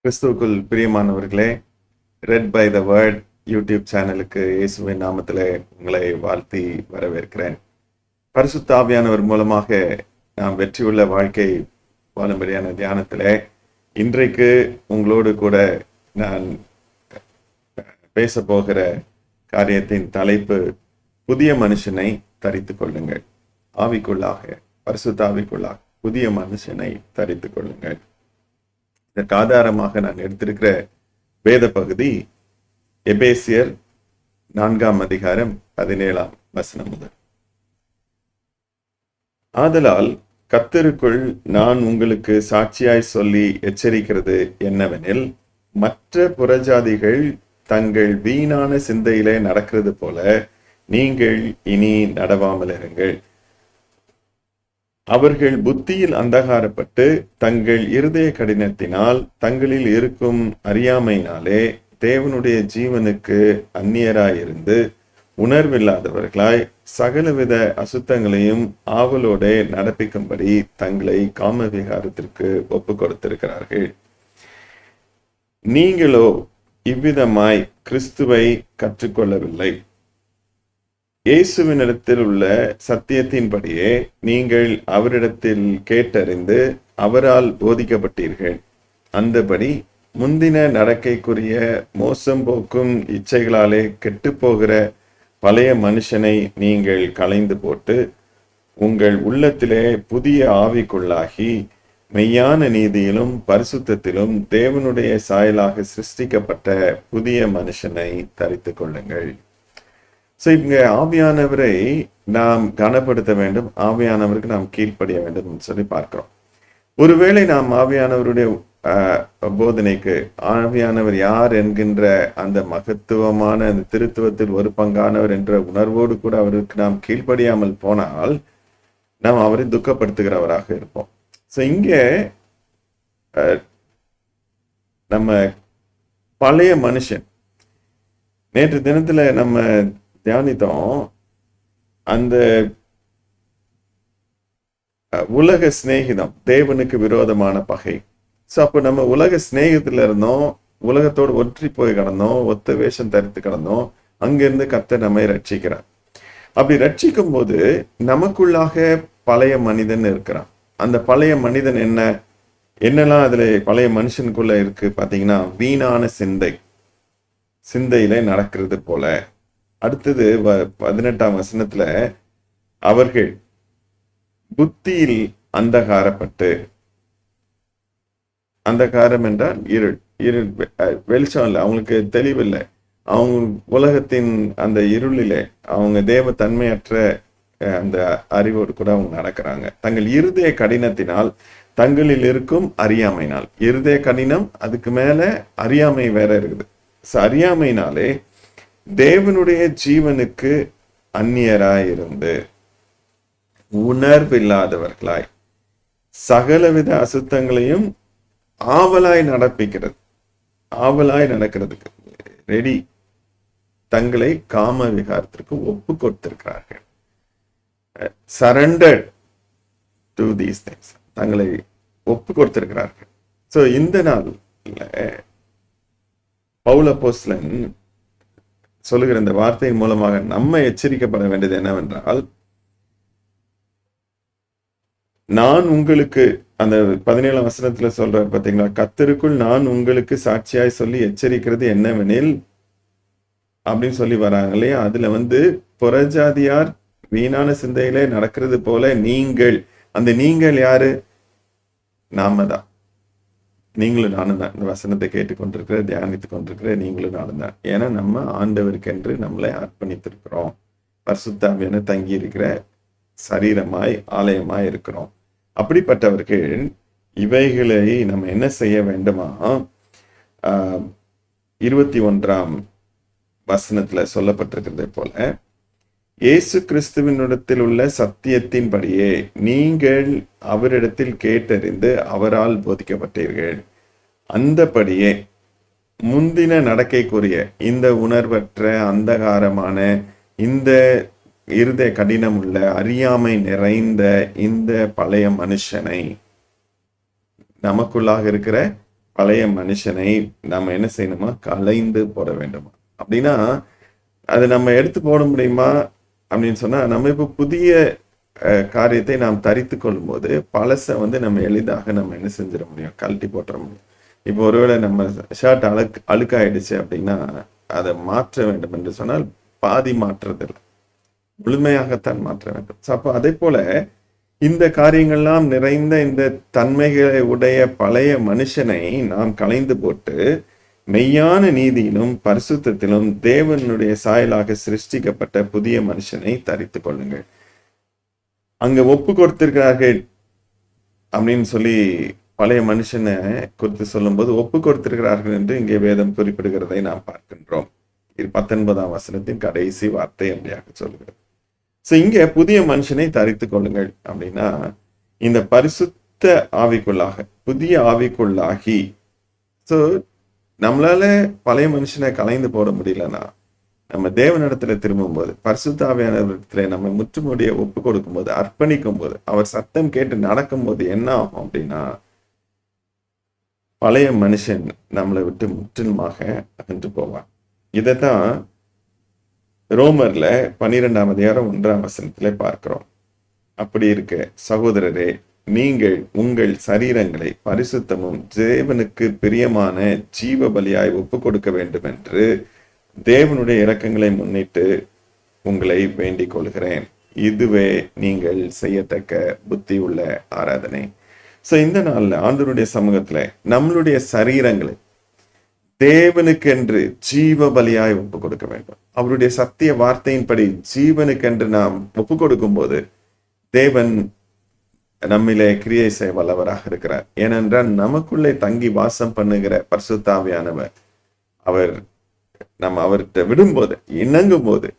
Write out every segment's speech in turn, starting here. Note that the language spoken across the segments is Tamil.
கிறிஸ்துவுக்குள் பிரியமானவர்களே, read by the word YouTube சேனலுக்கு இயேசுவின் நாமத்தில் உங்களை வாழ்த்தி வரவேற்கிறேன். பரிசுத்த ஆவியானவர் மூலமாக நாம் வெற்றியுள்ள வாழ்க்கை வாழும்படியான தியானத்தில் இன்றைக்கு உங்களோடு கூட நான் பேச போகிற காரியத்தின் தலைப்பு, புதிய மனுஷனை தரித்து கொள்ளுங்கள். ஆவிக்குள்ளாக, பரிசுத்த ஆவிக்குள்ளாக புதிய மனுஷனை தரித்து கொள்ளுங்கள். இதற்கு ஆதாரமாக நான் எடுத்திருக்கிற வேத பகுதி எபேசியர் 4 அதிகாரம் 17 முதல். ஆதலால் கர்த்தருக்குள் நான் உங்களுக்கு சாட்சியாய் சொல்லி எச்சரிக்கிறது என்னவெனில், மற்ற புறஜாதிகள் தங்கள் வீணான சிந்தையிலே நடக்கிறது போல நீங்கள் இனி நடவாமல் இருங்கள். அவர்கள் புத்தியில் அந்தகாரப்பட்டு தங்கள் இருதய கடினத்தினால் தங்களில் இருக்கும் அறியாமையினாலே தேவனுடைய ஜீவனுக்கு அந்நியராயிருந்து உணர்வில்லாதவர்களாய் சகலவித அசுத்தங்களையும் ஆவலோட நடப்பிக்கும்படி தங்களை காம விகாரத்திற்கு ஒப்பு கொடுத்திருக்கிறார்கள். நீங்களோ இவ்விதமாய் கிறிஸ்துவை கற்றுக்கொள்ளவில்லை. இயேசுவினிடத்தில் உள்ள சத்தியத்தின்படியே நீங்கள் அவரிடத்தில் கேட்டறிந்து அவரால் போதிக்கப்பட்டீர்கள். அந்தபடி முந்தின நடக்கைக்குரிய மோசம் போக்கும் இச்சைகளாலே கெட்டுப்போகிற பழைய மனுஷனை நீங்கள் களைந்து போட்டு உங்கள் உள்ளத்திலே புதிய ஆவிக்குள்ளாகி மெய்யான நீதியிலும் பரிசுத்தத்திலும் தேவனுடைய சாயலாக சிருஷ்டிக்கப்பட்ட புதிய மனுஷனை தரித்து கொள்ளுங்கள். இங்க ஆவியானவரை நாம் கனப்படுத்த வேண்டும், ஆவியானவருக்கு நாம் கீழ்ப்படிய வேண்டும் சொல்லி பார்க்கிறோம். ஒருவேளை நாம் ஆவியானவருடைய போதனைக்கு, ஆவியானவர் யார் என்கின்ற அந்த மகத்துவமான அந்த திருத்துவத்தில் ஒரு பங்கானவர் என்ற உணர்வோடு கூட அவருக்கு நாம் கீழ்ப்படியாமல் போனால் நாம் அவரை துக்கப்படுத்துகிறவராக இருப்போம். இங்க நம்ம பழைய மனுஷன், நேற்று தினத்துல நம்ம தியானித்தோம், அந்த உலக சிநேகிதம் தேவனுக்கு விரோதமான பகை. அப்போ நம்ம உலக சிநேகத்துல இருந்தோம், உலகத்தோடு ஒற்றி போய் கிடந்தோம், ஒத்த வேஷம் தரித்து கிடந்தோம். அங்கிருந்து கர்த்தர் நம்மை ரட்சிக்கிறார். அப்படி ரட்சிக்கும் போது நமக்குள்ளாக பழைய மனிதன் இருக்கிறான். அந்த பழைய மனிதன் என்னெல்லாம் அதுல பழைய மனுஷனுக்குள்ள இருக்கு பாத்தீங்கன்னா, வீணான சிந்தையில நடக்கிறது போல. அடுத்தது 18 வசனத்துல, அவர்கள் புத்தியில் அந்தகாரப்பட்டு, அந்தகாரம் என்றால் இருள், வெளிச்சம் இல்லை, அவங்களுக்கு தெளிவில்லை. அவங்க உலகத்தின் அந்த இருளிலே அவங்க தேவ தன்மையற்ற அந்த அறிவோடு கூட அவங்க நடக்கிறாங்க. தங்கள் இருதய கடினத்தினால் தங்களில் இருக்கும் அறியாமையினால், இருதய கடினம், அதுக்கு மேல அறியாமை வேற இருக்குது. அறியாமையினாலே தேவனுடைய ஜீவனுக்கு அந்நியராய் இருந்து உணர்வில்லாதவர்களாய் சகலவித அசுத்தங்களையும் ஆவலாய் நடக்கிறதுக்கு ரெடி, தங்களை காம விகாரத்திற்கு ஒப்பு கொடுத்திருக்கிறார்கள். சரண்டர் டு தீஸ் திங்ஸ், தங்களை ஒப்பு கொடுத்திருக்கிறார்கள். இந்த நாள் பவுல் அப்போஸ்தலன் சொல்லுகிற இந்த வார்த்தையின் மூலமாக நம்ம எச்சரிக்கப்பட வேண்டியது என்னவென்றால், நான் உங்களுக்கு, அந்த 17 வசனத்துல சொல்ற பாத்தீங்களா, கர்த்தருக்குள் நான் உங்களுக்கு சாட்சியாய் சொல்லி எச்சரிக்கிறது என்னவெனில் அப்படின்னு சொல்லி வராங்க இல்லையா. அதுல புறஜாதியார் வீணான சிந்தையிலே நடக்கிறது போல நீங்கள், அந்த நீங்கள் யாரு? நாம தான், நீங்களும் நானும் தான். இந்த வசனத்தை கேட்டுக்கொண்டிருக்கிற, தியானித்து கொண்டிருக்கிற நீங்களும் நானும் தான். ஏன்னா நம்ம ஆண்டவருக்கென்று நம்மளை அர்ப்பணித்திருக்கிறோம். பரிசுத்த ஆவியான தங்கி இருக்கிற சரீரமாய் ஆலயமாய் இருக்கிறோம். அப்படிப்பட்டவர்கள் இவைகளை நம்ம என்ன செய்ய வேண்டுமா? 21 வசனத்துல சொல்லப்பட்டிருக்கிறதை போல, இயேசு கிறிஸ்துவினிடத்தில் உள்ள சத்தியத்தின்படியே நீங்கள் அவரிடத்தில் கேட்டறிந்து அவரால் போதிக்கப்பட்டீர்கள். அந்தபடியே முந்தின நடக்கைக்குரிய இந்த உணர்வற்ற அந்தகாரமான, இந்த இருதய கடினம் உள்ள, அறியாமை நிறைந்த இந்த பழைய மனுஷனை, நமக்குள்ளாக இருக்கிற பழைய மனுஷனை நம்ம என்ன செய்யணுமா? களைந்து போட வேண்டுமா? அப்படின்னா அதை நம்ம எடுத்து போட முடியுமா அப்படின்னு சொன்னா, நம்ம இப்போ புதிய காரியத்தை நாம் தரித்து கொள்ளும் போது பழசை நம்ம எளிதாக நம்ம என்ன செஞ்சிட முடியும்? கழட்டி போட்டுற முடியும். இப்போ ஒருவேளை நம்ம ஷர்ட் அழுக்காயிடுச்சு அப்படின்னா அதை மாற்ற வேண்டும் என்று சொன்னால் பாதி மாற்றுறதில்லை, முழுமையாகத்தான் மாற்ற வேண்டும். அப்போ அதே போல இந்த காரியங்கள்லாம் நிறைந்த இந்த தன்மைகளை உடைய பழைய மனுஷனை நாம் களைந்து போட்டு மெய்யான நீதியிலும் பரிசுத்தத்திலும் தேவனுடைய சாயலாக சிருஷ்டிக்கப்பட்ட புதிய மனுஷனை தரித்து கொள்ளுங்கள். அங்க ஒப்பு கொடுத்திருக்கிறார்கள் அப்படின்னு சொல்லி பழைய மனுஷனை குறித்து சொல்லும் போது ஒப்பு கொடுத்திருக்கிறார்கள் என்று இங்கே வேதம் குறிப்பிடுகிறதை நாம் பார்க்கின்றோம். 19ஆம் வசனத்தின் கடைசி வார்த்தை அப்படியாக சொல்கிறது. இங்க புதிய மனுஷனை தரித்து கொள்ளுங்கள் அப்படின்னா இந்த பரிசுத்த ஆவிக்குள்ளாக புதிய ஆவிக்குள்ளாகி நம்மளால பழைய மனுஷனை கலைந்து போட முடியலன்னா நம்ம தேவனிடத்துல திரும்பும்போது பரிசுத்த ஆவியானவரிடத்துல நம்ம முற்றுமுடிய ஒப்பு கொடுக்கும் போது அர்ப்பணிக்கும் போது அவர் சத்தம் கேட்டு நடக்கும் போது என்ன ஆகும் அப்படின்னா பழைய மனுஷன் நம்மளை விட்டு முற்றிலுமாக அகன்று போவான். இதைத்தான் ரோமர்ல 12ஆம் அதிகாரம் 1ஆம் வசனத்திலே பார்க்கிறோம். அப்படி இருக்க சகோதரரே, நீங்கள் உங்கள் சரீரங்களை பரிசுத்தமும் தேவனுக்கு பிரியமான ஜீவ பலியாய் ஒப்பு கொடுக்க வேண்டும் என்று தேவனுடைய இரக்கங்களை முன்னிட்டு உங்களை வேண்டிக் கொள்கிறேன். இதுவே நீங்கள் செய்யத்தக்க புத்தி உள்ள ஆராதனை. இந்த நாள்ல ஆண்டவருடைய சமூகத்துல நம்மளுடைய சரீரங்களை தேவனுக்கென்று ஜீவ பலியாய் ஒப்பு கொடுக்க வேண்டும். அவருடைய சத்திய வார்த்தையின்படி ஜீவனுக்கென்று நாம் ஒப்பு கொடுக்கும் போது தேவன் நம்மிலே கிரியை செய்ய வல்லவராக இருக்கிறார். ஏனென்றால் நமக்குள்ளே தங்கி வாசம் பண்ணுகிற பரிசுத்த ஆவியானவர் அவர் நம்ம அவர்கிட்ட விடும்போது இணங்கும் போது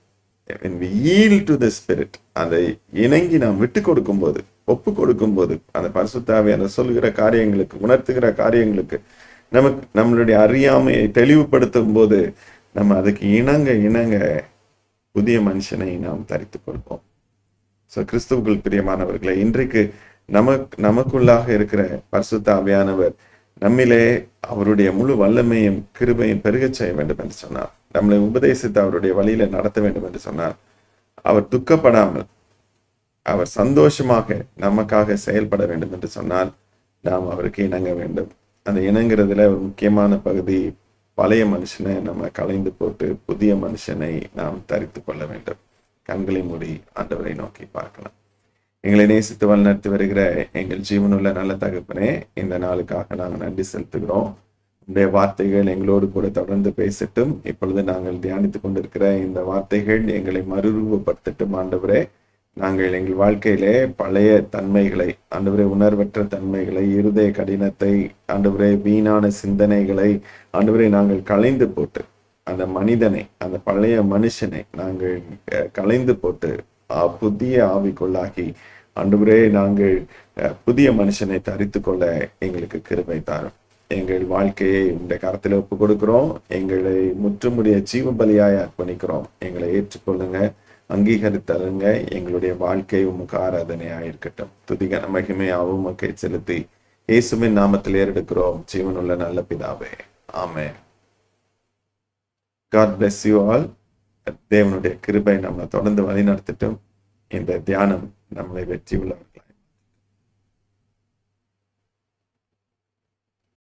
the spirit அதை இணங்கி நாம் விட்டு கொடுக்கும் போது ஒப்பு கொடுக்கும் போது அந்த பரிசுத்த ஆவியானவர் சொல்லுகிற காரியங்களுக்கு உணர்த்துகிற காரியங்களுக்கு நமக்கு நம்மளுடைய அறியாமையை தெளிவுபடுத்தும் போது நம்ம அதுக்கு இணங்க புதிய மனுஷனை நாம் தரித்துக் கொள்வோம். கிறிஸ்துவுக்குள் பிரியமானவர்களை, இன்றைக்கு நமக்குள்ளாக இருக்கிற பரிசுத்த ஆவியானவர் நம்மிலே அவருடைய முழு வல்லமையும் கிருபையும் பெருகச் செய்ய வேண்டும் என்று சொன்னார். நம்மளை உபதேசித்து அவருடைய வழியில நடத்த வேண்டும் என்று சொன்னார். அவர் துக்கப்படாமல் அவர் சந்தோஷமாக நமக்காக செயல்பட வேண்டும் என்று சொன்னால் நாம் அவருக்கு இணங்க வேண்டும். அந்த இணங்குறதுல ஒரு முக்கியமான பகுதி பழைய மனுஷனை நம்ம களைந்து போட்டு புதிய மனுஷனை நாம் தரித்து கொள்ள வேண்டும். கண்களை மூடி ஆண்டவரை நோக்கி பார்க்கலாம். எங்களை நேசித்து வழிநடத்தி வருகிற எங்கள் ஜீவனுள்ள நல்ல தகப்பனே, இந்த நாளுக்காக நாங்கள் நன்றி செலுத்துகிறோம். உடைய வார்த்தைகள் எங்களோடு கூட தொடர்ந்து பேசட்டும். இப்பொழுது நாங்கள் தியானித்துக் கொண்டிருக்கிற இந்த வார்த்தைகள் எங்களை மறுரூபப்படுத்தட்டும். ஆண்டவரே, நாங்கள் எங்கள் வாழ்க்கையிலே பழைய தன்மைகளை, ஆண்டவரே உணர்வற்ற தன்மைகளை, இருதய கடினத்தை, ஆண்டவரே வீணான சிந்தனைகளை, ஆண்டவரே நாங்கள் களைந்து போட்டு அந்த மனிதனை, அந்த பழைய மனுஷனை நாங்கள் களைந்து போட்டு புதிய ஆவிக்குள்ளாகி ஆண்டவரே நாங்கள் புதிய மனுஷனை தரித்து கொள்ள எங்களுக்கு கிருபை தாரும். எங்கள் வாழ்க்கையை இந்த கரத்தில் ஒப்பு கொடுக்கிறோம். எங்களை முற்றுமுடிய ஜீவ பலியாய் அர்ப்பணிக்கிறோம். எங்களை ஏற்றுக்கொள்ளுங்க, அங்கீகரித்தருங்க. எங்களுடைய வாழ்க்கை உமக்கு ஆராதனையாக இருக்கட்டும். துதிக மகிமையாவும் உமக்கை செலுத்தி இயேசுவின் நாமத்தில் ஏறெடுக்கிறோம் ஜீவனுள்ள நல்ல பிதாவே, ஆமென். God bless you all. தேவனுடைய கிருபை நம்மளை தொடர்ந்து வழி நடத்தட்டும். இந்த தியானம் நம்மளை வெற்றி உள்ள